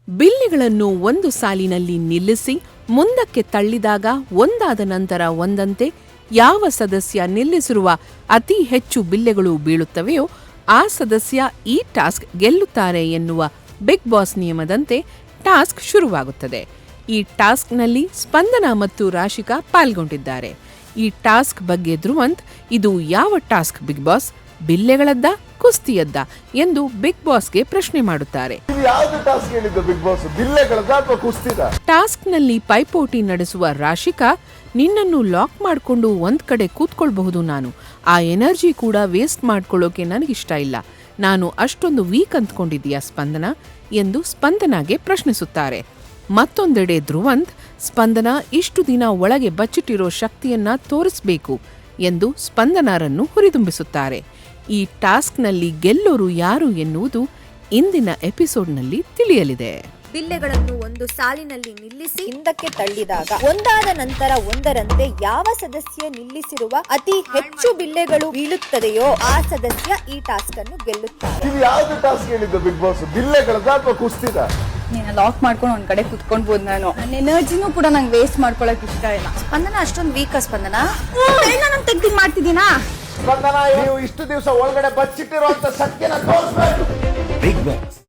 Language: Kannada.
ಬಿಲ್ಲೆಗಳನ್ನು ಒಂದು ಸಾಲಿನಲ್ಲಿ ನಿಲ್ಲಿಸಿ ಮುಂದಕ್ಕೆ ತಳ್ಳಿದಾಗ ಒಂದಾದ ನಂತರ ಒಂದಂತೆ ಯಾವ ಸದಸ್ಯ ನಿಲ್ಲಿಸಿರುವ ಅತಿ ಹೆಚ್ಚು ಬಿಲ್ಲೆಗಳು ಬೀಳುತ್ತವೆಯೋ ಆ ಸದಸ್ಯ ಈ ಟಾಸ್ಕ್ ಗೆಲ್ಲುತ್ತಾರೆ ಎನ್ನುವ ಬಿಗ್ ಬಾಸ್ ನಿಯಮದಂತೆ ಟಾಸ್ಕ್ ಶುರುವಾಗುತ್ತದೆ. ಈ ಟಾಸ್ಕ್ನಲ್ಲಿ ಸ್ಪಂದನ ಮತ್ತು ರಾಶಿಕಾ ಪಾಲ್ಗೊಂಡಿದ್ದಾರೆ. ಈ ಟಾಸ್ಕ್ ಬಗ್ಗೆ ಧ್ರುವಂತ್, ಇದು ಯಾವ ಟಾಸ್ಕ್ ಬಿಗ್ ಬಾಸ್, ಬಿಲ್ಲೆಗಳದ್ದ ಕುಸ್ತಿಯದ್ದ ಎಂದು ಬಿಗ್ ಬಾಸ್ಗೆ ಪ್ರಶ್ನೆ ಮಾಡುತ್ತಾರೆ. ಟಾಸ್ಕ್ ನಲ್ಲಿ ಪೈಪೋಟಿ ನಡೆಸುವ ರಾಶಿಕಾ, ನಿನ್ನನ್ನು ಲಾಕ್ ಮಾಡಿಕೊಂಡು ಒಂದ್ ಕಡೆ ಕೂತ್ಕೊಳ್ಬಹುದು, ನಾನು ಆ ಎನರ್ಜಿ ಕೂಡ ವೇಸ್ಟ್ ಮಾಡ್ಕೊಳ್ಳೋಕೆ ನನಗಿಷ್ಟ ಇಲ್ಲ, ನಾನು ಅಷ್ಟೊಂದು ವೀಕ್ ಅಂದ್ಕೊಂಡಿದ್ದೀಯಾ ಸ್ಪಂದನ ಎಂದು ಸ್ಪಂದನಾಗೆ ಪ್ರಶ್ನಿಸುತ್ತಾರೆ. ಮತ್ತೊಂದೆಡೆ ಧ್ರುವಂತ್, ಸ್ಪಂದನ ಇಷ್ಟು ದಿನ ಒಳಗೆ ಬಚ್ಚಿಟ್ಟಿರೋ ಶಕ್ತಿಯನ್ನ ತೋರಿಸಬೇಕು ಎಂದು ಸ್ಪಂದನರನ್ನು ಹುರಿದುಂಬಿಸುತ್ತಾರೆ. ಈ ಟಾಸ್ಕ್ನಲ್ಲಿ ಗೆಲ್ಲೋರು ಯಾರು ಎನ್ನುವುದು ಇಂದಿನ ಎಪಿಸೋಡ್ನಲ್ಲಿ ತಿಳಿಯಲಿದೆ. ಬಿಲ್ಲೆಗಳನ್ನು ಒಂದು ಸಾಲಿನಲ್ಲಿ ನಿಲ್ಲಿಸಿ ಹಿಂದಕ್ಕೆ ತಳ್ಳಿದಾಗ ಒಂದಾದ ನಂತರ ಒಂದರಂತೆ ಯಾವ ಸದಸ್ಯ ನಿಲ್ಲಿಸಿರುವ ಅತಿ ಹೆಚ್ಚು ಬಿಲ್ಲೆಗಳು ಬೀಳುತ್ತದೆಯೋ ಆ ಸದಸ್ಯ ಈ ಟಾಸ್ಕ್ ಅನ್ನು ಗೆಲ್ಲುತ್ತಾರೆ. ಬಿಗ್ ಬಾಸ್ ಬಿಲ್ಲೆಗಳದ ಅಥವಾ ಕುಸ್ತಿದ? ನೀನು ಲಾಕ್ ಮಾಡ್ಕೊಂಡು ಒಂದ್ ಕಡೆ ಕುತ್ಕೊಂಡ್ಬೋದು. ನಾನು ನನ್ನ ಎನರ್ಜಿನೂ ಕೂಡ ನಂಗೆ ವೇಸ್ಟ್ ಮಾಡ್ಕೊಳಕ್ ಇಷ್ಟ ಇಲ್ಲ. ಸ್ಪಂದನ ಅಷ್ಟೊಂದು ವೀಕ್ ಸ್ಪಂದನ ನಾನು ತೆಗ್ದು ಮಾಡ್ತಿದ್ದೀನಾ? ಸ್ಪಂದನ, ನೀವು ಇಷ್ಟು ದಿವಸ ಒಳಗಡೆ ಬಚ್ಚಿಟ್ಟಿರುವಂತ ಸತ್ಯನ ತೋರಿಸಬೇಕು. Big boss